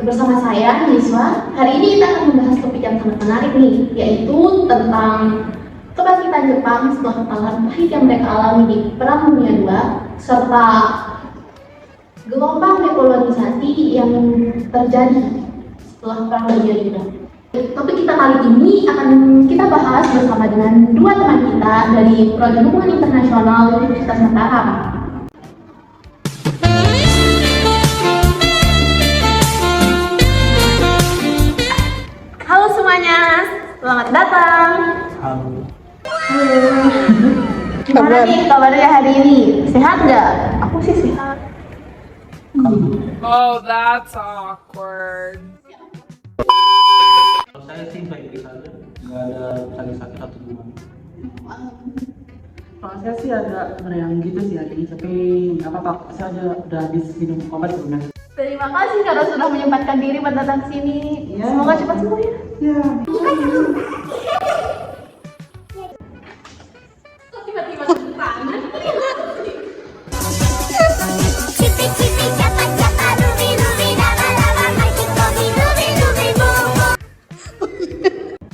bersama saya, Niswa. Hari ini kita akan membahas topik yang sangat menarik nih, yaitu tentang kebangkitan Jepang setelah kekalahan pahit yang mereka alami di Perang Dunia II, serta gelombang dekolonisasi yang terjadi setelah Perang Dunia II. Topik kita kali ini akan kita bahas bersama dengan dua teman kita dari Prodi Hubungan Internasional Universitas Mataram. Halo semuanya, selamat datang. Halo. Gimana nih kabarnya hari ini? Sehat nggak? Aku sih sehat. Oh, that's awkward. Kalau saya sih baik-baik saja, nggak ada sakit atau gimana. Kalau saya sih agak meriang gitu sih hari ini, tapi nggak apa-apa, saya udah habis minum obat sebenarnya. Terima kasih karena sudah menyempatkan diri buat datang ke sini. Ya. Semoga cepat sembuh ya. Ya. Kok tiba-tiba tepuk tangan?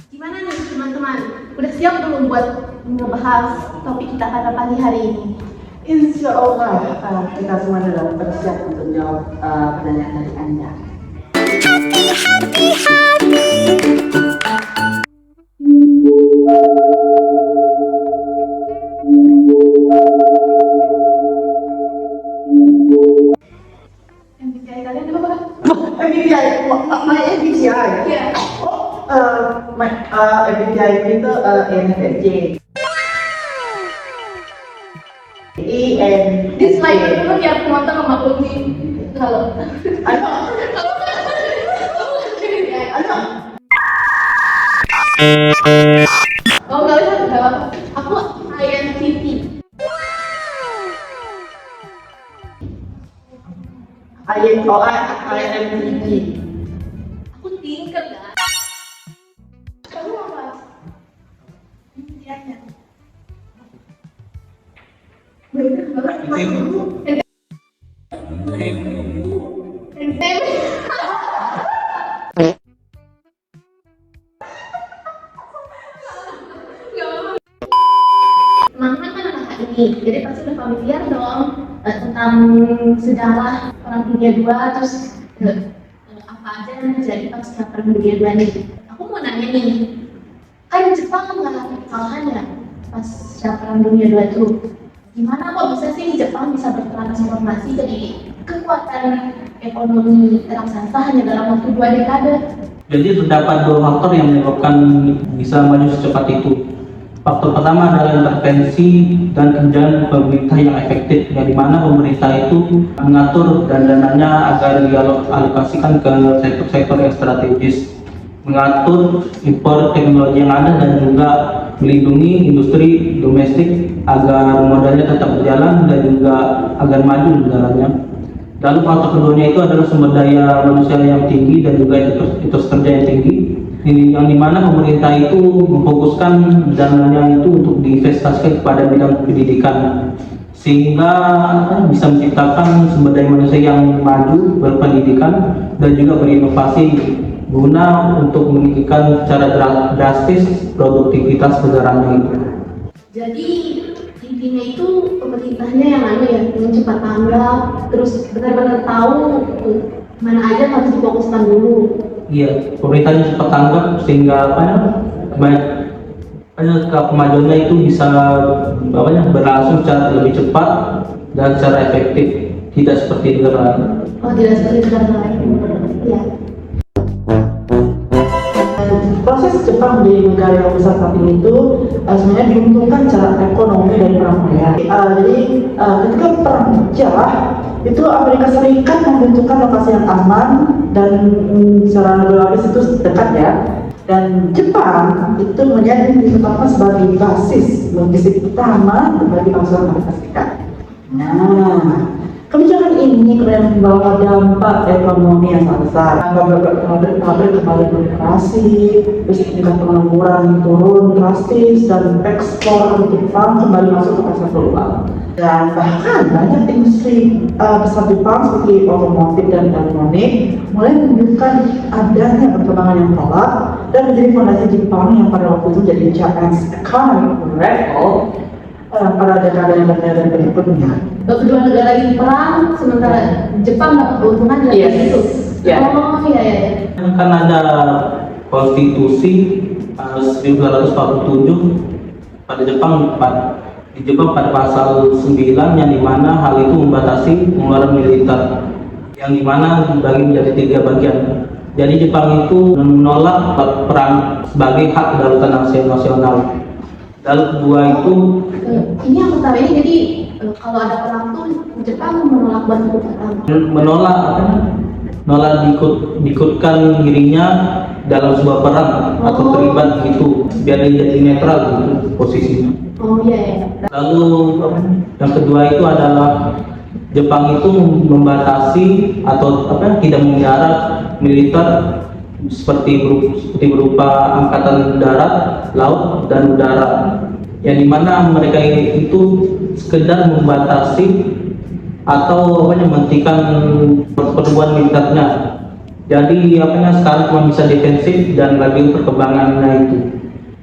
Gimana nih teman-teman? Udah siap belum buat ngebahas topik kita pada pagi hari ini? Insya Allah kita semua sudah bersiap untuk jawab pertanyaan dari Anda. MBTI kalian apa? MBTI, my MBTI. Iya. MBTI itu ENFJ. Disclaimer dulu biar penonton memaklumi kalau Ayo. oh nggak usah, nggak apa-apa. Aku INTP. INTP. Aku tingkat kan. Kamu apa? MBTI-nya. Teman-teman kan anak ini, jadi pasti udah familiar dong tentang sejarah Perang Dunia II, terus apa aja yang terjadi pas Perang Dunia II nih. Aku mau nanya nih, kan Jepang mengalami kekalahan ya pas Perang Dunia II itu. Gimana kok bisa sih Jepang bisa bertransformasi jadi kekuatan ekonomi raksasa hanya dalam waktu 2 dekade? Jadi terdapat dua faktor yang menyebabkan bisa maju secepat itu. Faktor pertama adalah intervensi dan kerjaan pemerintah yang efektif, yang dimana pemerintah itu mengatur dan dananya agar dialokasikan ke sektor-sektor yang strategis, mengatur impor teknologi yang ada dan juga melindungi industri domestik agar modalnya tetap berjalan dan juga agar maju negaranya. Lalu faktor keduanya itu adalah sumber daya manusia yang tinggi dan juga etos kerja yang tinggi, yang dimana pemerintah itu memfokuskan dananya itu untuk diinvestasikan kepada bidang pendidikan, sehingga bisa menciptakan sumber daya manusia yang maju, berpendidikan dan juga berinovasi guna untuk meningkatkan secara drastis produktivitas negaranya itu. Jadi intinya itu pemerintahnya yang yang cepat tanggap, terus benar-benar tahu mana aja harus difokuskan dulu. Iya, pemerintahnya cepat tanggap sehingga kemajuannya itu bisa berlangsung secara lebih cepat dan secara efektif, tidak seperti negara lain. Oh, tidak seperti negara lain. Iya. Proses Jepang menjadi negara yang besar saat ini itu sebenarnya diuntungkan secara ekonomi dari perang Korea. Jadi ketika perang pecah itu Amerika Serikat membutuhkan lokasi yang aman dan secara geografis itu dekat ya. Dan Jepang itu menjadi ditetapkan sebagai basis logistik utama bagi pasukan Amerika Serikat. Nah, Kebijakan ini kemudian membawa dampak ekonomi yang sangat besar. Pabrik kembali beroperasi, terus tingkat pengangguran turun drastis, dan ekspor Jepang kembali masuk ke pasar global. Dan bahkan banyak industri besar Jepang seperti otomotif dan elektronik mulai menunjukkan adanya perkembangan yang telat dan menjadi fondasi Jepang yang pada waktu itu jadi Japan's economic record pada dekade yang berikutnya. Kedua negara ini perang, sementara Jepang dapat keuntungan dari itu. Oh iya. Kan ada konstitusi 1947 pada Jepang di Jepang pada pasal 9 yang dimana hal itu membatasi pengeluaran militer yang dimana dibagi menjadi 3 bagian. Jadi Jepang itu menolak perang sebagai hak kedaulatan nasional. Dan kedua itu ini yang pertama ini, jadi kalau ada perang tuh Jepang menolak bantu perang. menolak diikutkan dirinya dalam sebuah perang atau terlibat gitu, biar dia jadi netral gitu posisinya. Oh iya. Lalu yang kedua itu adalah Jepang itu membatasi atau tidak menjarak militer seperti berupa angkatan darat, laut, dan udara, yang dimana mereka itu sekedar membatasi atau menghentikan pertumbuhan militernya. Jadi sekarang cuma bisa defensif dan lagi perkembangannya itu.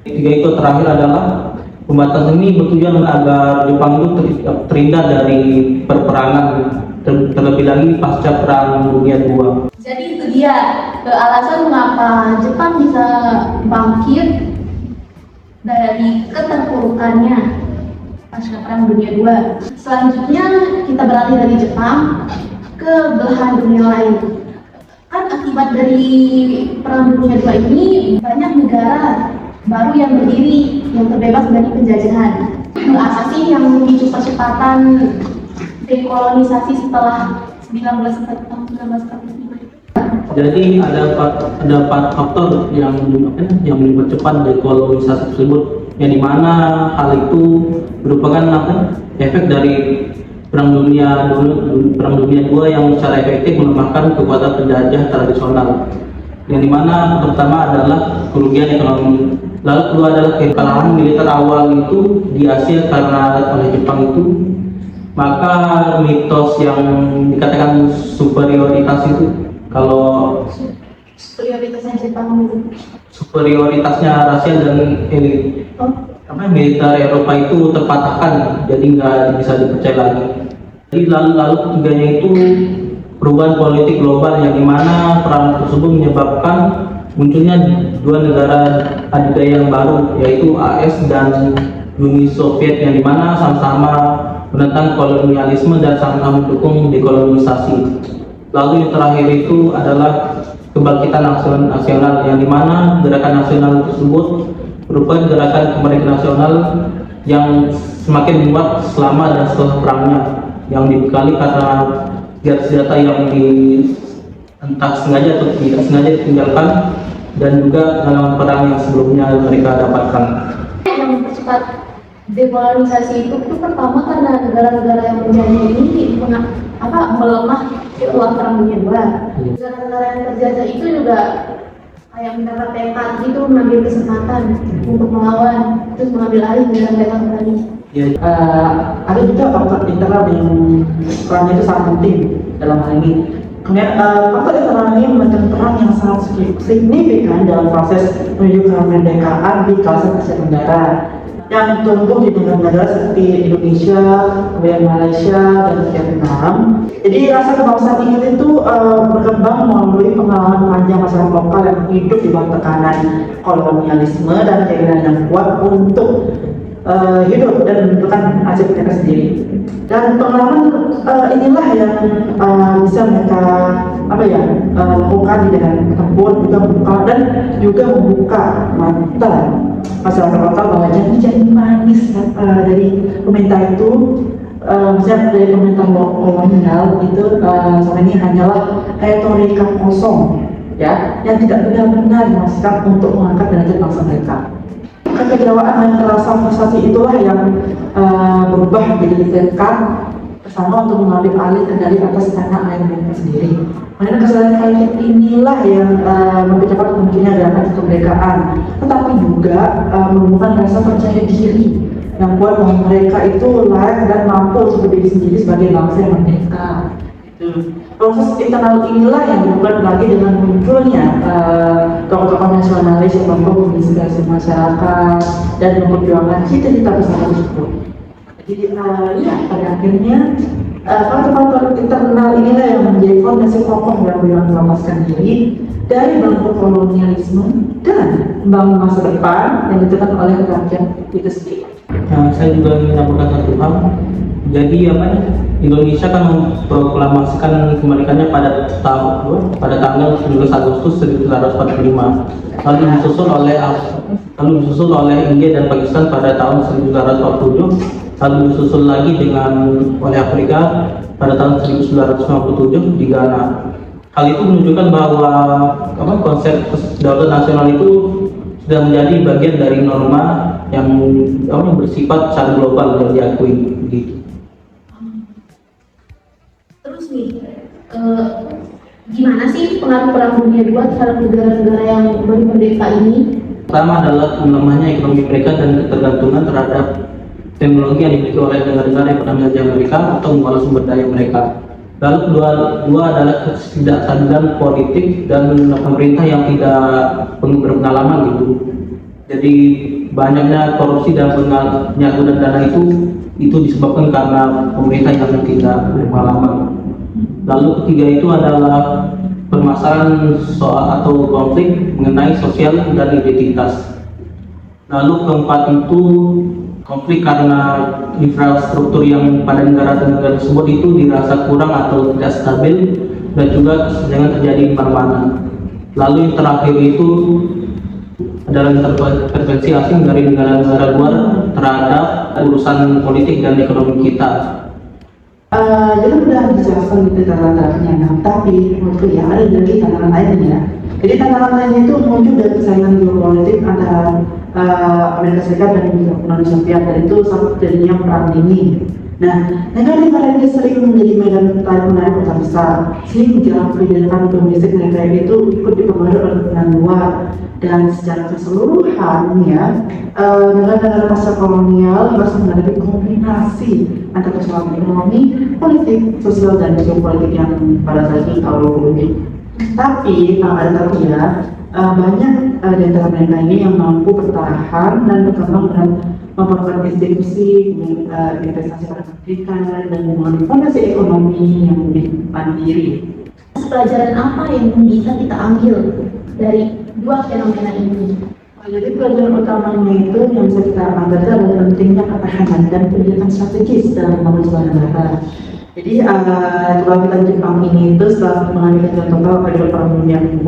Ketiga itu terakhir adalah pembatasan ini bertujuan agar Jepang itu terhindar dari perperangan, terlebih lagi pasca Perang Dunia II. Jadi itu dia alasan mengapa Jepang bisa bangkit dari keterpurukannya pasca Perang Dunia II. Selanjutnya kita beralih dari Jepang ke belahan dunia lain. Kan akibat dari Perang Dunia II ini banyak negara baru yang berdiri, yang terbebas dari penjajahan. Apa sih yang memicu percepatan dekolonisasi setelah 1945? Jadi ada 4 faktor yang mempercepat dekolonisasi tersebut, yang dimana hal itu merupakan efek dari Perang Dunia II yang secara efektif melemahkan kekuatan penjajah tradisional. Yang dimana pertama adalah kerugian ekonomi. Lalu kedua adalah kekalahan militer awal itu di Asia karena oleh Jepang itu. Maka mitos yang dikatakan superioritas itu, kalau Prioritasnya Jepang dulu. superioritasnya rasial dan elit, militer Eropa itu terpatahkan, jadi nggak bisa dipercaya lagi. Jadi lalu ketiganya itu perubahan politik global, yang dimana perang tersebut menyebabkan munculnya 2 negara adidaya yang baru, yaitu AS dan Uni Soviet, yang dimana sama-sama menentang kolonialisme dan sama-sama mendukung dekolonisasi. Lalu yang terakhir itu adalah kebangkitan nasional, yang dimana gerakan nasional tersebut merupakan gerakan kemerdekaan nasional yang semakin menguat selama dan setelah perangnya, yang dibekali karena senjata yang entah sengaja atau tidak sengaja ditinggalkan, dan juga pengalaman perang yang sebelumnya mereka dapatkan. Yang mempercepat dekolonisasi itu pertama karena negara-negara yang menjajah ini melemah setelah Perang Dunia II. Negara-negara yang terjajah itu juga kayak mendapat tekad gitu, mengambil kesempatan untuk melawan, terus mengambil alih negara-negara kembali. Ada juga faktor internal yang perannya itu sangat penting dalam hal ini. Kemudian faktor internal ini memainkan peran yang sangat signifikan dalam proses menuju kemerdekaan di kawasan Asia Tenggara yang tumbuh di negara-negara seperti Indonesia, kemudian Malaysia, dan Vietnam. Jadi rasa kebangsaan ini itu berkembang melalui pengalaman panjang masyarakat lokal yang hidup di bawah tekanan kolonialisme dan keinginan yang kuat untuk hidup dan menentukan nasib mereka sendiri. Dan pengalaman inilah yang bisa mereka lakukan di dalam tersebut, juga membuka mata masyarakat lokal bahwa janji-janji manis dari pemerintah itu, misalnya dari pemerintah kolonial itu selama ini hanyalah retorika kosong, ya, yang tidak benar-benar memastikan untuk mengangkat derajat bangsa mereka. Kekecewaan dan rasa frustasi itulah yang berubah menjadi tekad bersama untuk mengambil alih kendali atas tanah air mereka sendiri. Kemudian kesadaran kolektif inilah yang mempercepat munculnya gerakan kemerdekaan, tetapi juga menumbuhkan rasa percaya diri yang kuat bahwa mereka itu layak dan mampu untuk berdiri sendiri sebagai bangsa yang merdeka. Proses internal inilah yang dibuat lagi dengan munculnya tokoh-tokoh nasionalis yang mampu menginspirasi masyarakat dan memperjuangkan cita-cita bersama tersebut. Jadi ya pada akhirnya faktor-faktor internal inilah yang menjadi fondasi kokoh yang melepaskan diri dari bangku kolonialisme dan membangun masa depan yang ditentukan oleh rakyat itu sendiri. Nah, saya juga ingin menambahkan satu hal. Jadi Indonesia kan memproklamasikan kemerdekaannya pada tanggal 17 Agustus 1945. Lalu disusul oleh India dan Pakistan pada tahun 1947. Lalu disusul lagi oleh Afrika pada tahun 1957 di Ghana. Hal itu menunjukkan bahwa konsep kedaulatan nasional itu sudah menjadi bagian dari norma yang bersifat secara global dan diakui begitu. Terus nih, gimana sih pengaruh Perang Dunia II terhadap negara-negara yang baru merdeka ini? Pertama adalah melemahnya ekonomi mereka dan ketergantungan terhadap teknologi yang dimiliki oleh negara-negara yang pernah menjajah mereka atau mengolah sumber daya mereka. Lalu kedua adalah ketidakstabilan politik dan pemerintah yang tidak berpengalaman gitu. Jadi banyaknya korupsi dan penyalahgunaan dana itu disebabkan karena pemerintah yang tidak berpengalaman. Lalu ketiga itu adalah permasalahan soal atau konflik mengenai sosial dan identitas. Lalu keempat itu konflik karena infrastruktur yang pada negara-negara tersebut itu dirasa kurang atau tidak stabil dan juga jangan terjadi di mana-mana. Lalu yang terakhir itu adalah intervensi asing dari negara-negara luar terhadap urusan politik dan ekonomi kita. Jadi sudah dijelaskan gitu tantangannya, tapi menurutku ya ada lagi tantangan lainnya. Jadi tantangan lainnya itu muncul dari persaingan geopolitik antara Amerika Serikat dan Uni Soviet, dan itu sampai terjadinya perang dingin. Nah, negara-negara ini sering menjadi medan tarik-menarik kota besar, sehingga kebijakan domestik mereka itu ikut dipengaruhi oleh kepentingan luar. Dan secara keseluruhan ya, negara-negara pasca kolonial harus menghadapi kombinasi antara persoalan ekonomi, politik, sosial, dan geopolitik yang pada saat itu terlalu rumit. Tapi ada tapi ya, banyak di antara mereka ini yang mampu bertahan dan berkembang dan memperkuat institusi, investasi pada pendidikan, dan membangun fondasi ekonomi yang lebih mandiri. Pelajaran apa yang bisa kita ambil dari dua fenomena ini? Jadi pelajaran utamanya itu yang bisa kita ambil adalah pentingnya ketahanan dan pendidikan strategis dalam membangun sebuah negara. Jadi kebijakan Jepang ini itu setelah mengambil contoh pada Perang Dunia II,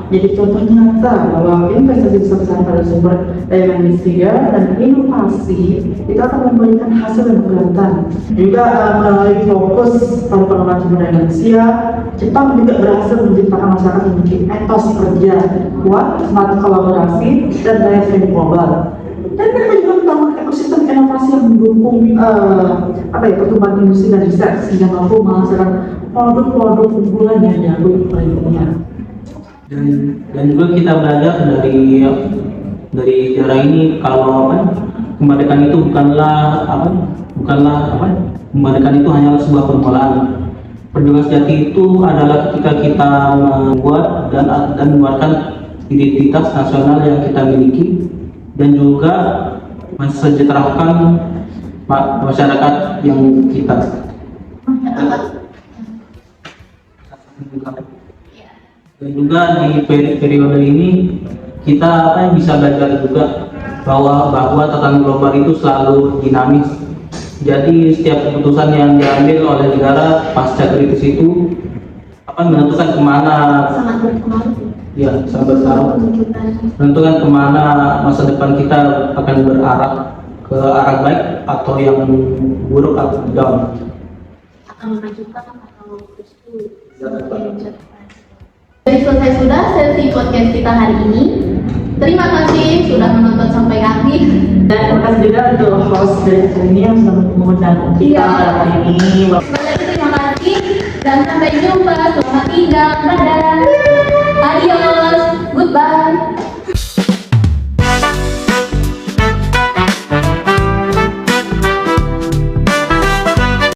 jadi contoh nyata bahwa investasi besar pada sumber daya manusia dan inovasi itu akan memberikan hasil yang kelihatan. Juga melalui fokus pada pengembangan sumber daya manusia, Jepang juga berhasil menciptakan masyarakat yang memiliki etos kerja kuat, semangat kolaborasi, dan daya saing global. Dan mereka juga membangun ekosistem inovasi yang mendukung pertumbuhan industri dan riset sehingga mampu menghasilkan produk-produk unggulan yang diakui oleh dunia. Dan juga kita belajar dari sejarah ini kalau kemerdekaan itu bukanlah kemerdekaan itu hanyalah sebuah permulaan. Perjuangan sejati itu adalah ketika kita membuat dan mengeluarkan identitas nasional yang kita miliki, dan juga mensejahterakan masyarakat yang kita. Dan juga di periode ini kita bisa belajar juga bahwa tatanan global itu selalu dinamis. Jadi setiap keputusan yang diambil oleh negara pasca kritis itu menentukan kemana. Sangat berpengaruh. Ya, sangat berpengaruh. Menentukan kemana masa depan kita akan berarah, ke arah baik atau yang buruk atau down. Akan memajukan atau justru jadi selesai sudah sesi podcast kita hari ini. Terima kasih sudah menonton sampai akhir. Dan terima kasih juga untuk host dari acara ini yang sudah mengundang kita Iya. pada hari ini. Sekali lagi terima kasih dan sampai jumpa. Selamat tinggal. Dadah.